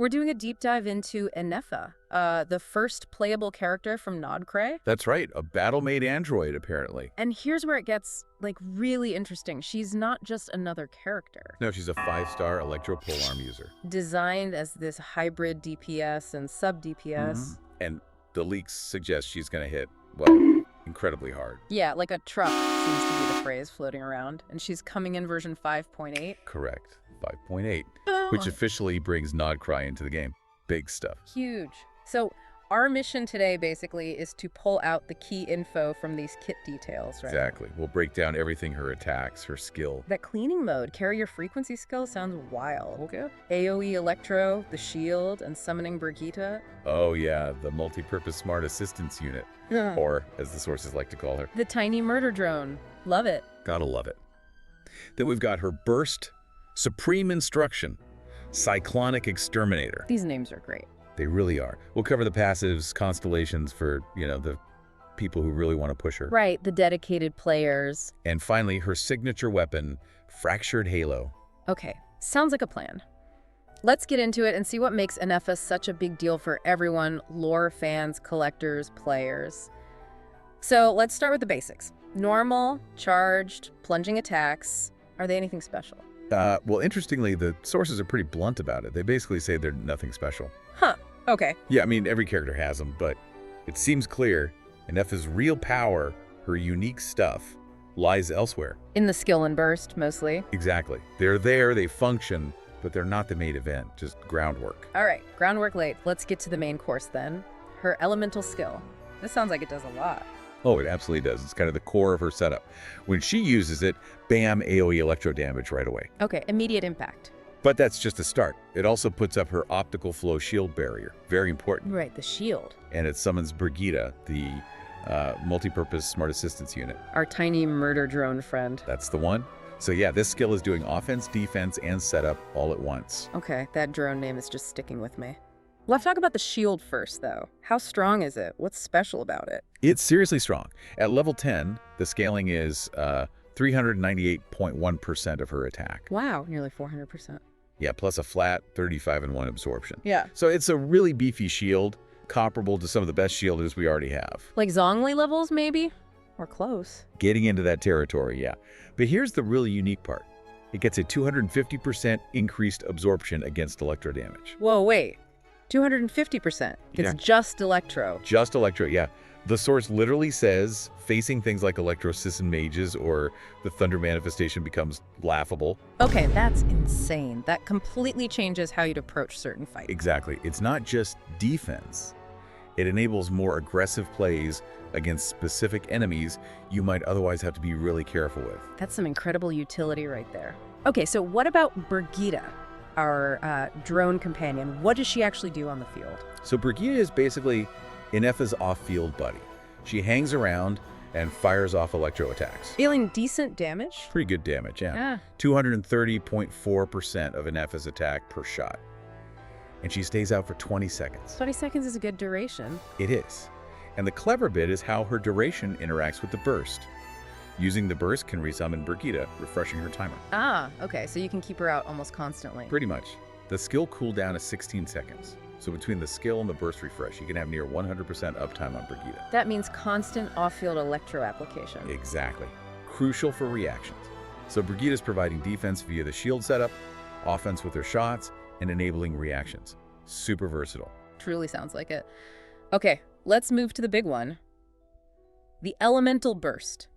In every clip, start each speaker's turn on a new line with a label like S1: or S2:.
S1: We're doing a deep dive into Ineffa, the first playable character from Nodkrai.
S2: That's right, a battle-made android, apparently.
S1: And here's where it gets, like, really interesting. She's not just another character.
S2: No, she's a 5-star electro polearm user.
S1: Designed as this hybrid DPS and sub-DPS.
S2: And the leaks suggest she's going to hit, well, incredibly hard.
S1: Yeah, like a truck seems to be the phrase floating around. And she's coming in version 5.8.
S2: Correct. 5.8, which officially brings Nodkrai into the game. Big stuff.
S1: Huge. So our mission today basically is to pull out the key info from these kit details, right?
S2: Exactly. We'll break down everything, her attacks, her skill.
S1: That cleaning mode, carrier frequency skill, sounds wild.
S2: Okay.
S1: AoE Electro, the shield, and summoning Brigitte.
S2: Oh yeah, the multi-purpose smart assistance unit, or as the sources like to call her.
S1: The tiny murder drone. Love it.
S2: Gotta love it. Then we've got her burst, supreme instruction, cyclonic exterminator.
S1: These names are great.
S2: They really are. We'll cover the passives, constellations for, the people who really want to push her.
S1: Right, the dedicated players.
S2: And finally, her signature weapon, Fractured Halo.
S1: Okay, sounds like a plan. Let's get into it and see what makes Ineffa such a big deal for everyone, lore fans, collectors, players. So let's start with the basics. Normal, charged, plunging attacks. Are they anything special?
S2: Well, interestingly, the sources are pretty blunt about it. They basically say they're nothing special.
S1: Huh, okay.
S2: Yeah, I mean, every character has them, but it seems clear Ineffa's real power, her unique stuff, lies elsewhere.
S1: In the skill and burst, mostly.
S2: Exactly. They're there, they function, but they're not the main event, just groundwork.
S1: All right, groundwork laid. Let's get to the main course then. Her elemental skill. This sounds like it does a lot.
S2: Oh, it absolutely does. It's kind of the core of her setup. When she uses it, bam, AoE electro damage right away.
S1: Okay, immediate impact.
S2: But that's just a start. It also puts up her optical flow shield barrier. Very important.
S1: Right, the shield.
S2: And it summons Brigitte, the multi-purpose smart assistance unit.
S1: Our tiny murder drone friend.
S2: That's the one. So yeah, this skill is doing offense, defense, and setup all at once.
S1: Okay, that drone name is just sticking with me. Let's talk about the shield first, though. How strong is it? What's special about it?
S2: It's seriously strong. At level 10, the scaling is 398.1% of her attack.
S1: Wow, nearly 400%.
S2: Yeah, plus a flat 35-1 absorption.
S1: Yeah.
S2: So it's a really beefy shield, comparable to some of the best shielders we already have.
S1: Like Zhongli levels, maybe? Or close.
S2: Getting into that territory, yeah. But here's the really unique part. It gets a 250% increased absorption against electro damage.
S1: Whoa, wait. 250%. It's
S2: Yeah.
S1: just electro.
S2: Just electro, yeah. The source literally says facing things like electro-assistant mages or the thunder manifestation becomes laughable.
S1: Okay, that's insane. That completely changes how you'd approach certain fights.
S2: Exactly. It's not just defense. It enables more aggressive plays against specific enemies you might otherwise have to be really careful with.
S1: That's some incredible utility right there. Okay, so what about Brigitte, our drone companion? What does she actually do on the field?
S2: So Brigitte is basically Ineffa's off-field buddy. She hangs around and fires off electro attacks.
S1: Dealing decent damage?
S2: Pretty good damage, yeah.
S1: Yeah.
S2: 230.4% of Ineffa's attack per shot. And she stays out for 20 seconds.
S1: 20 seconds is a good duration.
S2: It is. And the clever bit is how her duration interacts with the burst. Using the burst can resummon Brigitte, refreshing her timer.
S1: Ah, okay, so you can keep her out almost constantly.
S2: Pretty much. The skill cooldown is 16 seconds. So between the skill and the burst refresh, you can have near 100% uptime on Brigitte.
S1: That means constant off-field electro application.
S2: Exactly. Crucial for reactions. So Brigitte is providing defense via the shield setup, offense with her shots, and enabling reactions. Super versatile.
S1: Truly sounds like it. Okay, let's move to the big one. The elemental burst.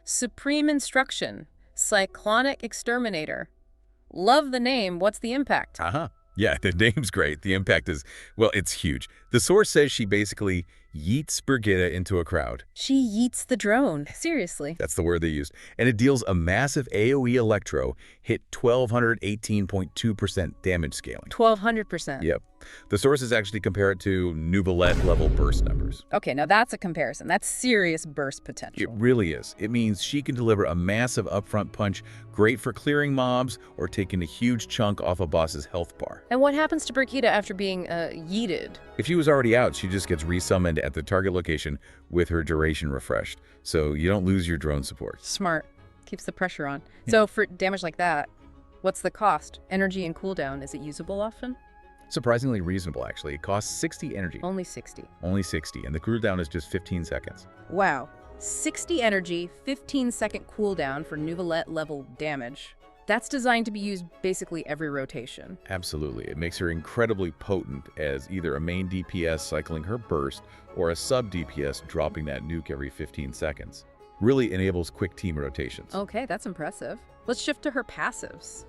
S1: Supreme instruction. Cyclonic exterminator. Love the name. What's the impact?
S2: Yeah, the name's great. The impact is, well, it's huge. The source says she basically yeets Brigitte into a crowd.
S1: She yeets the drone. Seriously.
S2: That's the word they used. And it deals a massive AoE electro, hit 1,218.2% damage scaling.
S1: 1,200%.
S2: Yep. The sources actually compare it to Nubalette level burst numbers.
S1: Okay, now that's a comparison. That's serious burst potential.
S2: It really is. It means she can deliver a massive upfront punch, great for clearing mobs or taking a huge chunk off a boss's health bar.
S1: And what happens to Brigitte after being yeeted?
S2: If she was already out, she just gets resummoned at the target location with her duration refreshed. So you don't lose your drone support.
S1: Smart. Keeps the pressure on. So for damage like that, what's the cost? Energy and cooldown, is it usable often?
S2: Surprisingly reasonable, actually. It costs 60 energy.
S1: Only 60.
S2: Only 60, and the cooldown is just 15 seconds.
S1: Wow. 60 energy, 15-second cooldown for Nuvolette level damage. That's designed to be used basically every rotation.
S2: Absolutely. It makes her incredibly potent as either a main DPS cycling her burst or a sub DPS dropping that nuke every 15 seconds. Really enables quick team rotations.
S1: Okay, that's impressive. Let's shift to her passives.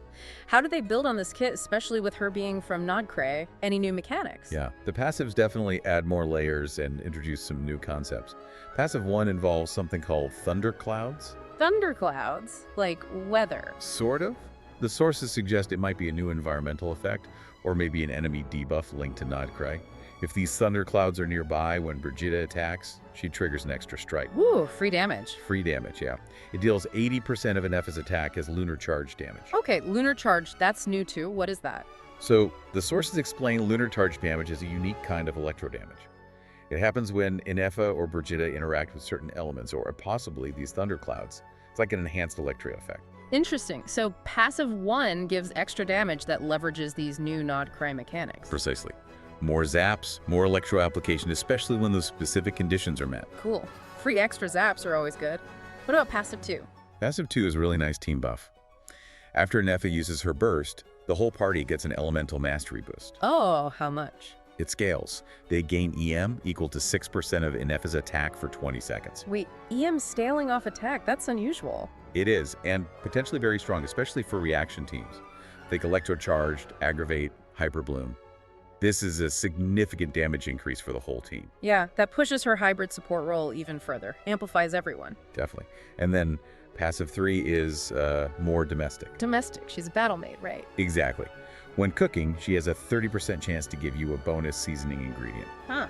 S1: How do they build on this kit, especially with her being from Nodkrai? Any new mechanics?
S2: Yeah, the passives definitely add more layers and introduce some new concepts. Passive 1 involves something called thunderclouds.
S1: Thunderclouds? Like weather?
S2: Sort of. The sources suggest it might be a new environmental effect, or maybe an enemy debuff linked to Nodkrai. If these thunderclouds are nearby when Brigitte attacks, she triggers an extra strike.
S1: Woo, free damage.
S2: Free damage, yeah. It deals 80% of Ineffa's attack as lunar charge damage.
S1: Okay, lunar charge, that's new too. What is that?
S2: So, the sources explain lunar charge damage as a unique kind of electro damage. It happens when Ineffa or Brigitte interact with certain elements, or possibly these thunderclouds. It's like an enhanced electro effect.
S1: Interesting. So passive 1 gives extra damage that leverages these new Nodkrai mechanics.
S2: Precisely. More zaps, more electro application, especially when those specific conditions are met.
S1: Cool. Free extra zaps are always good. What about passive 2?
S2: Passive 2 is a really nice team buff. After Ineffa uses her burst, the whole party gets an elemental mastery boost.
S1: Oh, how much?
S2: It scales. They gain EM equal to 6% of Ineffa's attack for 20 seconds.
S1: Wait, EM scaling off attack? That's unusual.
S2: It is, and potentially very strong, especially for reaction teams. Think electrocharged, aggravate, hyperbloom. This is a significant damage increase for the whole team.
S1: Yeah, that pushes her hybrid support role even further. Amplifies everyone.
S2: Definitely. And then passive 3 is more domestic.
S1: Domestic. She's a battle mate, right?
S2: Exactly. When cooking, she has a 30% chance to give you a bonus seasoning ingredient.
S1: Huh.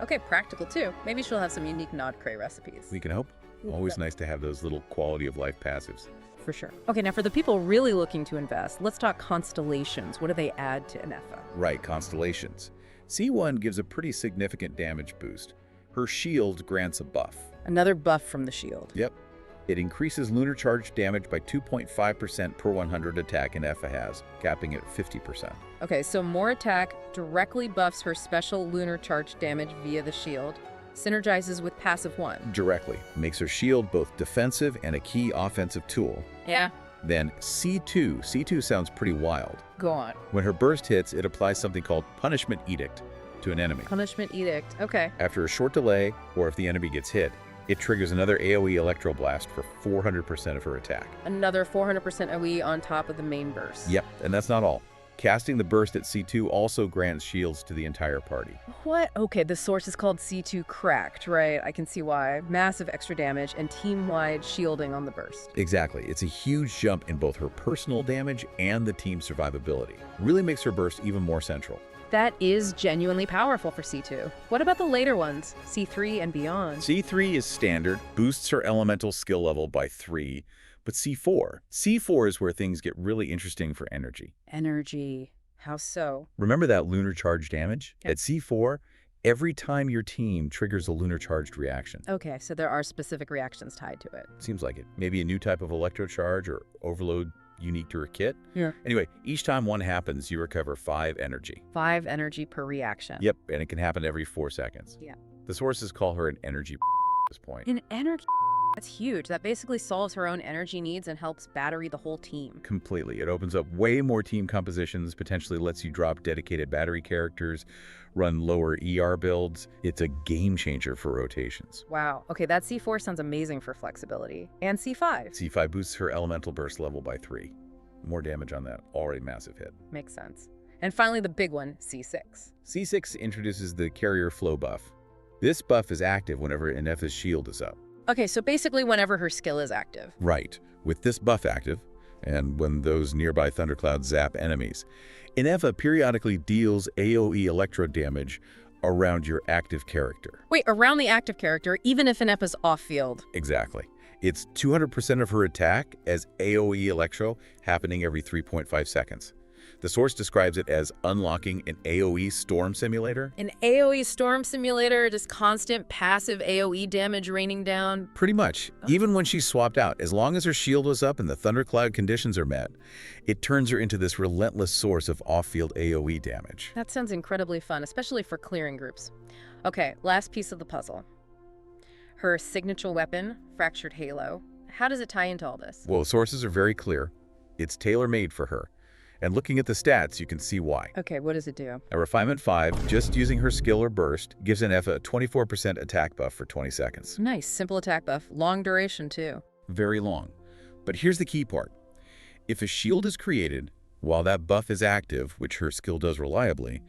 S1: Okay, practical too. Maybe she'll have some unique Nodkrai recipes.
S2: We can hope. Always nice to have those little quality of life passives.
S1: For sure. Okay, now for the people really looking to invest, let's talk Constellations. What do they add to Ineffa?
S2: Right, Constellations. C1 gives a pretty significant damage boost. Her shield grants a buff.
S1: Another buff from the shield.
S2: Yep. It increases lunar charge damage by 2.5% per 100 attack Ineffa has, capping it at 50%.
S1: Okay, so more attack directly buffs her special lunar charge damage via the shield. Synergizes with passive 1.
S2: Directly. Makes her shield both defensive and a key offensive tool.
S1: Yeah.
S2: Then C2. C2 sounds pretty wild.
S1: Go on.
S2: When her burst hits, it applies something called Punishment Edict to an enemy.
S1: Punishment Edict. Okay.
S2: After a short delay, or if the enemy gets hit, it triggers another AoE Electro Blast for 400% of her attack.
S1: Another 400% OE on top of the main burst.
S2: Yep, and that's not all. Casting the burst at C2 also grants shields to the entire party.
S1: What? Okay, the source is called C2 Cracked, right? I can see why. Massive extra damage and team-wide shielding on the burst.
S2: Exactly. It's a huge jump in both her personal damage and the team's survivability. Really makes her burst even more central.
S1: That is genuinely powerful for C2. What about the later ones, C3 and beyond?
S2: C3 is standard, boosts her elemental skill level by 3, but C4 is where things get really interesting for energy.
S1: Energy. How so?
S2: Remember that lunar charge damage?
S1: Yep.
S2: At C4, every time your team triggers a lunar charged reaction.
S1: Okay, so there are specific reactions tied to it.
S2: Seems like it. Maybe a new type of electrocharge or overload unique to her kit.
S1: Yeah.
S2: Anyway, each time one happens, you recover 5 energy.
S1: 5 energy per reaction.
S2: Yep, and it can happen every 4 seconds.
S1: Yeah.
S2: The sources call her an energy at this point.
S1: An energy. That's huge. That basically solves her own energy needs and helps battery the whole team.
S2: Completely. It opens up way more team compositions, potentially lets you drop dedicated battery characters, run lower ER builds. It's a game changer for rotations.
S1: Wow. Okay, that C4 sounds amazing for flexibility. And C5?
S2: C5 boosts her elemental burst level by 3. More damage on that already massive hit.
S1: Makes sense. And finally, the big one, C6.
S2: C6 introduces the carrier flow buff. This buff is active whenever Ineffa's shield is up.
S1: Okay, so basically whenever her skill is active.
S2: Right. With this buff active, and when those nearby thunderclouds zap enemies, Ineffa periodically deals AoE electro damage around your active character.
S1: Wait, around the active character, even if Ineffa's off-field?
S2: Exactly. It's 200% of her attack as AoE electro happening every 3.5 seconds. The source describes it as unlocking an AoE storm simulator.
S1: An AoE storm simulator, just constant passive AoE damage raining down.
S2: Pretty much. Even when she's swapped out, as long as her shield was up and the thundercloud conditions are met, it turns her into this relentless source of off-field AoE damage.
S1: That sounds incredibly fun, especially for clearing groups. Okay, last piece of the puzzle. Her signature weapon, Fractured Halo. How does it tie into all this?
S2: Well, sources are very clear. It's tailor-made for her. And looking at the stats, you can see why.
S1: Okay, what does it do?
S2: At Refinement 5, just using her skill or burst gives Ineffa a 24% attack buff for 20 seconds.
S1: Nice, simple attack buff. Long duration, too.
S2: Very long. But here's the key part. If a shield is created while that buff is active, which her skill does reliably,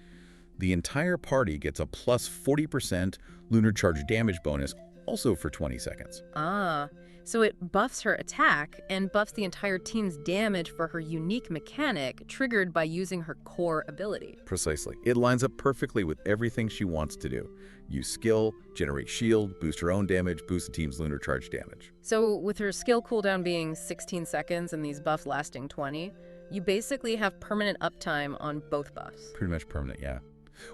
S2: the entire party gets a plus 40% lunar charge damage bonus also for 20 seconds.
S1: Ah, so it buffs her attack and buffs the entire team's damage for her unique mechanic triggered by using her core ability.
S2: Precisely. It lines up perfectly with everything she wants to do. Use skill, generate shield, boost her own damage, boost the team's lunar charge damage.
S1: So with her skill cooldown being 16 seconds and these buffs lasting 20, you basically have permanent uptime on both buffs.
S2: Pretty much permanent, yeah.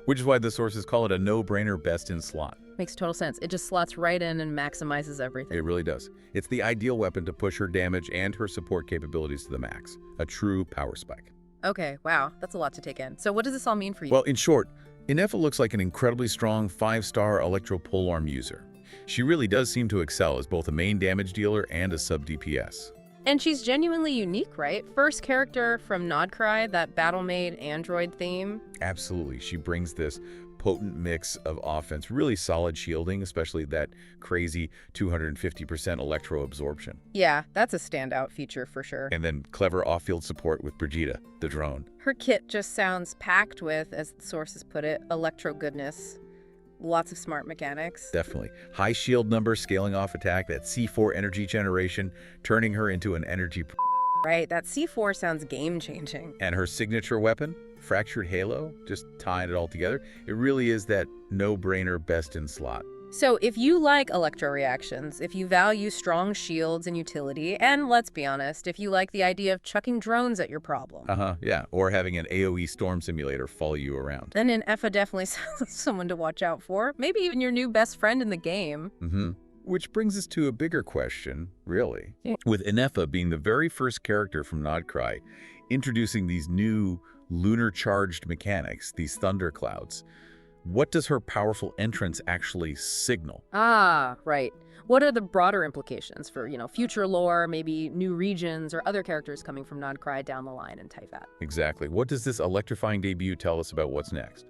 S2: Which is why the sources call it a no-brainer best in slot.
S1: Makes total sense. It just slots right in and maximizes everything.
S2: It really does. It's the ideal weapon to push her damage and her support capabilities to the max. A true power spike.
S1: Okay, wow, that's a lot to take in. So what does this all mean for you?
S2: Well, in short, Ineffa looks like an incredibly strong 5-star electro polearm user. She really does seem to excel as both a main damage dealer and a sub-DPS.
S1: And she's genuinely unique, right? First character from Nodkrai, that battle-made android theme.
S2: Absolutely. She brings this potent mix of offense, really solid shielding, especially that crazy 250% electro absorption.
S1: Yeah, that's a standout feature for sure.
S2: And then clever off-field support with Brigitte, the drone.
S1: Her kit just sounds packed with, as the sources put it, electro goodness. Lots of smart mechanics.
S2: Definitely. High shield number, scaling off attack, that C4 energy generation, turning her into an energy...
S1: Right, that C4 sounds game-changing.
S2: And her signature weapon, Fractured Halo, just tying it all together. It really is that no-brainer best in slot.
S1: So if you like electro reactions, if you value strong shields and utility, and let's be honest, if you like the idea of chucking drones at your problem.
S2: Yeah. Or having an AoE storm simulator follow you around.
S1: Then Ineffa definitely sounds like someone to watch out for. Maybe even your new best friend in the game.
S2: Which brings us to a bigger question, really. Yeah. With Ineffa being the very first character from Nodkrai, introducing these new lunar-charged mechanics, these thunderclouds, what does her powerful entrance actually signal?
S1: Ah, right. What are the broader implications for, future lore, maybe new regions or other characters coming from Nodkrai down the line in Typhat?
S2: Exactly. What does this electrifying debut tell us about what's next?